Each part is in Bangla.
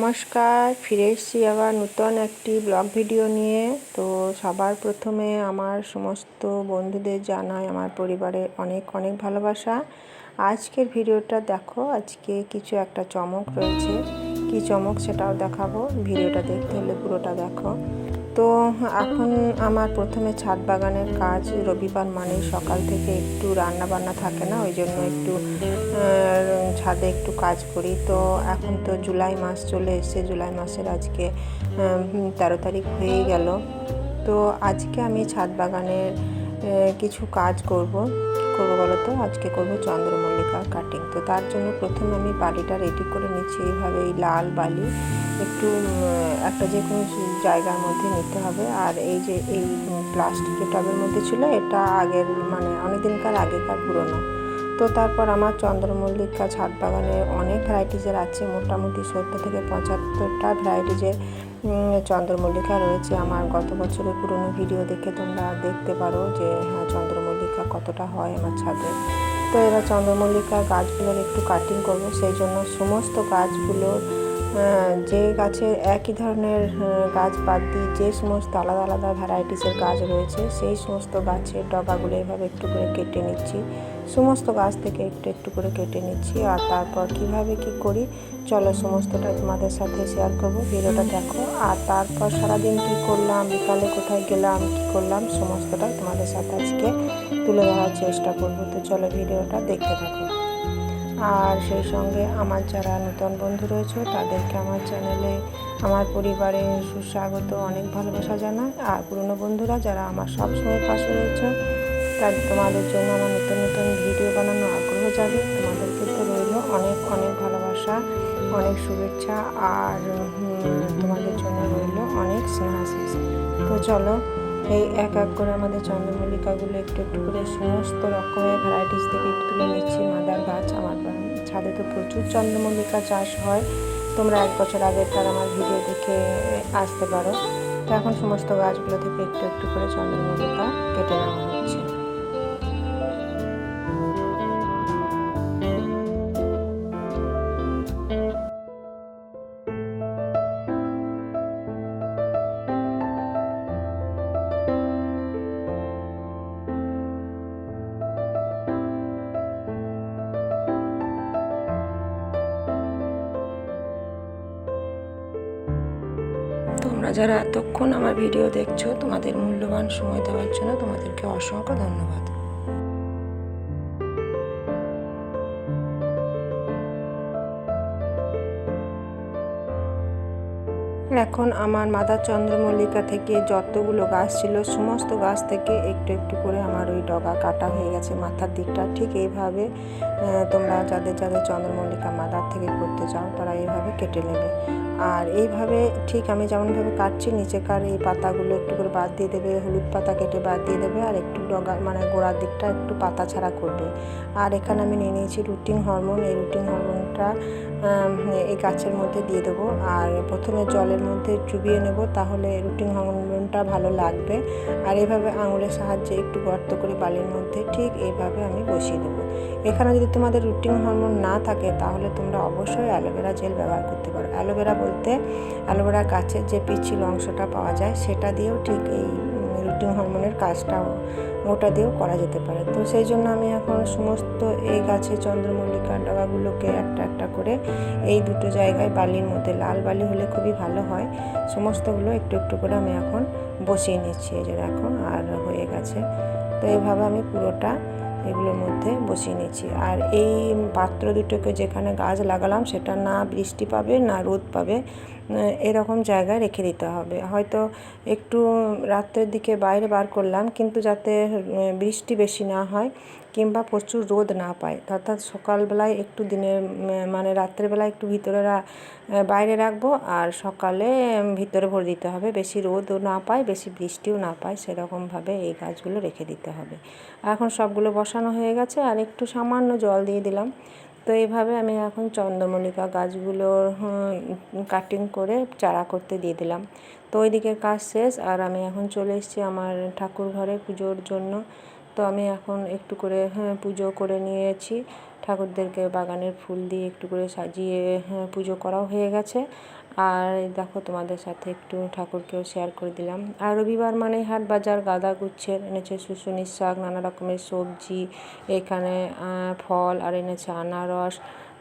নমস্কার, ফিরে এসেছি আবার নতুন একটি ব্লগ ভিডিও নিয়ে। তো সবার প্রথমে আমার সমস্ত বন্ধুদের জানাই আমার পরিবারের অনেক অনেক ভালোবাসা। আজকের ভিডিওটা দেখো, আজকে কিছু একটা চমক রয়েছে। কি চমক সেটাও দেখাবো, ভিডিওটা দেখতে হলে পুরোটা দেখো। তো এখন আমার প্রথমে ছাদ বাগানের কাজ, রবিবার মানে সকাল থেকে একটু রান্না বান্না থাকে না, ওই জন্য একটু ছাদে একটু কাজ করি। তো এখন তো জুলাই মাস চলে এসেছে, জুলাই মাসের আজকে 13 তারিখ হয়েই গেল। তো আজকে আমি ছাদ বাগানের কিছু কাজ করব বলো তো। আজকে করব চন্দ্রমল্লিকার কাটিং। তো তার জন্য প্রথমে আমি বালিটা রেডি করে নিচ্ছি। এইভাবে এই লাল বালি একটু একটা যে কোনো জায়গার মধ্যে নিতে হবে। আর এই যে এই প্লাস্টিকের টবের মধ্যে ছিল, এটা আগের মানে অনেকদিনকার আগেকার পুরনো। তো তারপর আমার চন্দ্রমল্লিকা ছাদ বাগানে অনেক ভ্যারাইটিজের আছে, মোটামুটি 70 থেকে 75টা ভ্যারাইটিজের চন্দ্রমল্লিকা রয়েছে। আমার গত বছরের পুরনো ভিডিও দেখে তোমরা দেখতে পারো যে হ্যাঁ, চন্দ্রমল্লিকা কতটা হয় আমার ছাদে। তো এবার চন্দ্রমল্লিকার গাছগুলোর একটু কাটিং করব। সেই জন্য সমস্ত গাছগুলোর যে গাছের একই ধরনের গাছ বাদ দিয়ে যে সমস্ত আলাদা আলাদা ভ্যারাইটিসের গাছ রয়েছে, সেই সমস্ত গাছের ডগাগুলো এভাবে একটু করে কেটে নিচ্ছি। সমস্ত গাছ থেকে একটু একটু করে কেটে নিচ্ছি। আর তারপর কিভাবে কি করি চলো সমস্তটা তোমাদের সাথে শেয়ার করবো, ভিডিওটা দেখো। আর তারপর সারাদিন কি করলাম, বিকালে কোথায় গেলাম, কি করলাম, সমস্তটাই তোমাদের সাথে আজকে তুলে ধরার চেষ্টা করবো। তো চলো ভিডিওটা দেখতে থাকো। আর সেই সঙ্গে আমার যারা নতুন বন্ধু রয়েছে তাদেরকে আমার চ্যানেলে, আমার পরিবারে সুস্বাগত, অনেক ভালোবাসা জানাই। আর পুরনো বন্ধুরা যারা আমার সবসময় পাশে রয়েছে, তোমাদের জন্য আমার নতুন নতুন ভিডিও বানানো আগ্রহ যাবে। তোমাদেরকে তো রইল অনেক অনেক ভালোবাসা, অনেক শুভেচ্ছা। আর তোমাদের জন্য রইল অনেক স্নেহাশিস। তো চলো এই এক এক করে আমাদের চন্দ্রমল্লিকাগুলো একটু একটু করে সমস্ত রকমের ভ্যারাইটিস থেকে একটু তুলে নিচ্ছি। মাদার গাছ, আমার ছাদে তো প্রচুর চন্দ্রমল্লিকা চাষ হয়, তোমরা 1 বছর আগেকার আমার ভিডিও দেখে আসতে পারো। তো এখন সমস্ত গাছগুলো থেকে একটু একটু করে চন্দ্রমল্লিকা কেটে নেওয়া হচ্ছে। তোমরা যারা এতক্ষণ আমার ভিডিও দেখছো, তোমাদের মূল্যবান সময় দেওয়ার জন্য তোমাদেরকে অসংখ্য ধন্যবাদ। এখন আমার মাদার চন্দ্রমল্লিকা থেকে যতগুলো গাছ ছিল, সমস্ত গাছ থেকে একটু একটু করে আমার ওই ডগা কাটা হয়ে গেছে মাথার দিকটা। ঠিক এইভাবে তোমরা যাদের যাদের চন্দ্রমল্লিকা মাদার থেকে করতে চাও তারা এইভাবে কেটে নেবে। আর এইভাবে ঠিক আমি যেমনভাবে কাটছি, নিচেকার এই পাতাগুলো একটু করে বাদ দিয়ে দেবে, হলুদ পাতা কেটে বাদ দিয়ে দেবে, আর একটু ডগা মানে গোড়ার দিকটা একটু পাতা ছাড়া করবে। আর এখানে আমি নিয়ে নিয়েছি রুটিং হরমোন। এই রুটিং হরমোনটা এই গাছের মধ্যে দিয়ে দেবো। আর প্রথমে জলের মধ্যে চুবিয়ে নেব, তাহলে রুটিং হরমোনটা ভালো লাগবে। আর এইভাবে আঙুলের সাহায্যে একটু গর্ত করে বালির মধ্যে ঠিক এইভাবে আমি বসিয়ে দেবো। এখানে যদি তোমাদের রুটিং হরমোন না থাকে তাহলে তোমরা অবশ্যই অ্যালোভেরা জেল ব্যবহার করতে পারো। অ্যালোভেরা বলতে অ্যালোভেরা গাছের যে পিচ্ছিল অংশটা পাওয়া যায়, সেটা দিয়েও ঠিক এই রুটিং হরমোনের কাজটাও ওটা দিয়েও করা যেতে পারে। তো সেই জন্য আমি এখন সমস্ত এই গাছে চন্দ্রমল্লিকার ডগাগুলোকে একটা একটা করে এই দুটো জায়গায় বালির মধ্যে, লাল বালি হলে খুবই ভালো হয়, সমস্তগুলো একটু একটু করে আমি এখন বসিয়ে নিচ্ছি। এই যে দেখো, আর হয়ে গেছে। তো এইভাবে আমি পুরোটা এগুলোর মধ্যে বসিয়ে নিচ্ছি। আর এই পাত্র দুটোকে যেখানে গাছ লাগালাম সেটা না বৃষ্টি পাবে না রোদ পাবে, এরকম জায়গায় রেখে দিতে হবে। হয়তো একটু রাত্রের দিকে বাইরে বার করলাম, কিন্তু যাতে বৃষ্টি বেশি না হয় কিংবা প্রচুর রোদ না পায়, অর্থাৎ সকালবেলায় একটু দিনের মানে রাত্রেবেলায় একটু ভিতরে বাইরে রাখবো, আর সকালে ভিতরে ভরে দিতে হবে। বেশি রোদও না পায়, বেশি বৃষ্টিও না পায়, সেরকমভাবে এই গাছগুলো রেখে দিতে হবে। এখন সবগুলো বসানো হয়ে গেছে, আর একটু সামান্য জল দিয়ে দিলাম। তো এইভাবে আমি এখন চন্দ্রমল্লিকা গাছগুলোর কাটিং করে চারা করতে দিয়ে দিলাম। তো ওই দিকের কাজ শেষ, আর আমি এখন চলে এসেছি আমার ঠাকুর ঘরে পুজোর জন্য। তো আমি এখন একটু করে পুজো করে নিয়েছি, ঠাকুরদেরকে বাগানের ফুল দিয়ে একটু করে সাজিয়ে পুজো করাও হয়ে গেছে। আর দেখো তোমাদের সাথে একটু ঠাকুরকেও শেয়ার করে দিলাম। আর রবিবার মানে হাট বাজার, গাঁদা গুচ্ছের এনেছে শুশুনির শাক, নানা রকমের সবজি, এখানে ফল, আর এনেছে আনারস,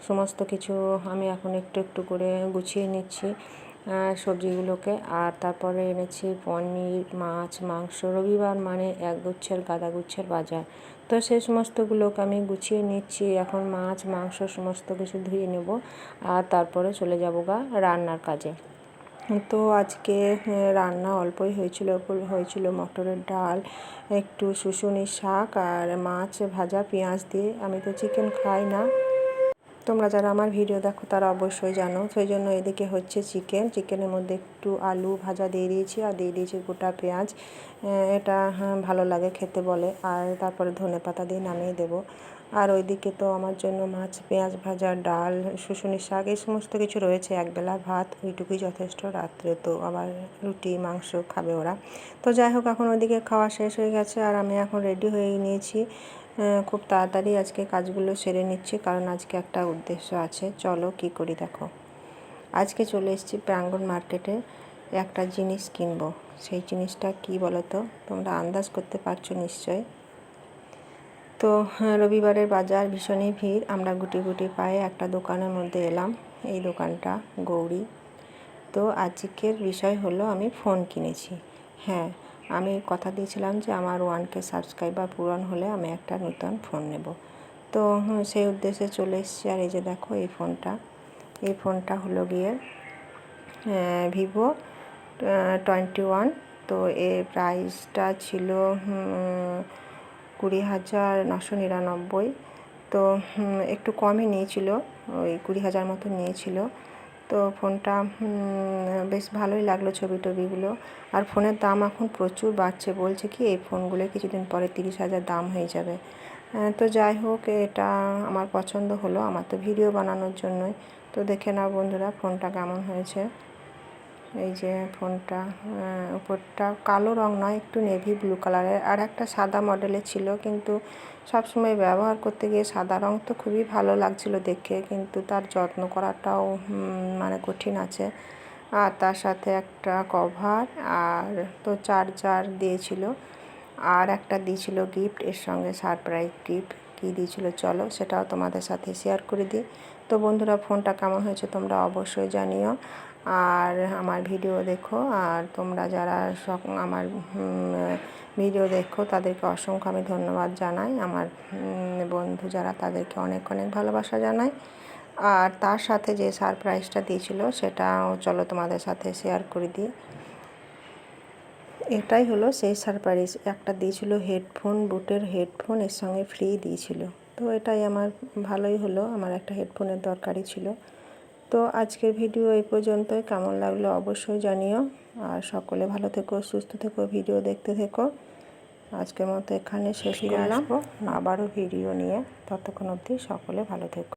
সমস্ত কিছু আমি এখন একটু একটু করে গুছিয়ে নিচ্ছি সবজিগুলোকে। আর তারপরে এনেছি পনির, মাছ, মাংস। রবিবার মানে একগুচ্ছের গাদা গুচ্ছের বাজার। তো সেই সমস্তগুলোকে আমি গুছিয়ে নিচ্ছি। এখন মাছ, মাংস সমস্ত কিছু ধুয়ে নেব, আর তারপরে চলে যাব রান্নার কাজে। তো আজকে রান্না অল্পই হয়েছিল মটরের ডাল, একটু শুশুনির শাক আর মাছ ভাজা পেঁয়াজ দিয়ে। আমি তো চিকেন খাই না, তোমরা যারা আমার ভিডিও দেখো তারা অবশ্যই জানো। সেই জন্য এদিকে হচ্ছে চিকেনের মধ্যে একটু আলু ভাজা দিয়ে দিয়েছি, আর দিয়ে দিয়েছি গোটা পেঁয়াজ। এটা ভালো লাগে খেতে বলে। আর তারপরে ধনেপাতা দিয়ে নামিয়ে দেবো। আর ওইদিকে তো আমার জন্য মাছ, পেঁয়াজ ভাজা, ডাল, শুশুনির শাক এই সমস্ত কিছু রয়েছে। একবেলা ভাত ওইটুকুই যথেষ্ট। রাত্রে তো আবার রুটি মাংস খাবে ওরা। তো যাই হোক, এখন ওইদিকে খাওয়া শেষ হয়ে গেছে, আর আমি এখন রেডি হয়ে নিয়েছি। খুব তাড়াতাড়ি আজকে কাজগুলো সেরে নিচ্ছি, কারণ আজকে একটা উদ্দেশ্য আছে। চলো কি করি দেখো। আজকে চলে এসেছি প্রাঙ্গণ মার্কেটে, একটা জিনিস কিনবো। সেই জিনিসটা কি বলো তো, তোমরা আন্দাজ করতে পারছো নিশ্চয়। তো রবিবারের বাজার, ভীষণই ভিড়। আমরা গুটি গুটি পায়ে একটা দোকানের মধ্যে এলাম। এই দোকানটা গৌরী। তো আজকের বিষয় হলো আমি ফোন কিনেছি। হ্যাঁ, আমি কথা দিয়েছিলাম যে আমার 1K সাবস্ক্রাইবার পূরণ হলে আমি একটা নতুন ফোন নেব। তো সেই উদ্দেশ্যে চলে এসেছি। আর এই যে দেখো এই ফোনটা হলো গিয়ে ভিভো 21। তো এর প্রাইসটা ছিল 20,999। তো একটু কমই নিয়েছিল, ওই 20,000 মতো নিয়েছিল। তো ফোনটা বেশ ভালোই লাগলো, ছবি টবিগুলো। আর ফোনের দাম এখন প্রচুর বাড়ছে, বলছে কি এই ফোনগুলো কিছুদিন পরে 30,000 দাম হয়ে যাবে। তো যাই হোক, এটা আমার পছন্দ হলো, আমার তো ভিডিও বানানোর জন্যই। তো দেখে নাও বন্ধুরা ফোনটা কেমন হয়েছে। এই যে ফোনটা, উপরটা কালো রং নয়, একটু নেভি ব্লু কালারের। আর একটা সাদা মডেলের ছিল, কিন্তু সবসময় ব্যবহার করতে গিয়ে সাদা রং তো খুবই ভালো লাগছিল দেখে, কিন্তু তার যত্ন করাটাও মানে কঠিন আছে। আর তার সাথে একটা কভার, আর তো চার্জার দিয়েছিল, আর একটা দিয়েছিল গিফট এর সঙ্গে, সারপ্রাইজ গিফট। কী দিয়েছিল চলো সেটাও তোমাদের সাথে শেয়ার করে দিই। তো বন্ধুরা, ফোনটা কেমন হয়েছে তোমরা অবশ্যই জানিও, আর আমার ভিডিও দেখো। আর তোমরা যারা আমার ভিডিও দেখো তাদেরকে অসংখ্য আমি ধন্যবাদ জানাই। আমার বন্ধু যারা, তাদেরকে অনেক অনেক ভালোবাসা জানাই। আর তার সাথে যে সারপ্রাইজটা দিয়েছিল সেটাও চলো তোমাদের সাথে শেয়ার করে দিই। এটাই হলো সেই সারপ্রাইজ। একটা দিয়েছিল হেডফোন, বুটের হেডফোন, এর সঙ্গে ফ্রি দিয়েছিল। তো এটাই আমার ভালোই হলো, আমার একটা হেডফোনের দরকারই ছিল। তো আজকের ভিডিও এই পর্যন্তই। কেমন লাগলো অবশ্যই জানিও। আর সকলে ভালো থেকো, সুস্থ থেকো, ভিডিও দেখতে থেকো। আজকের মতো এখানে শেষ করলাম, আবারও ভিডিও নিয়ে। ততক্ষণ অবধি সকলে ভালো থেকো।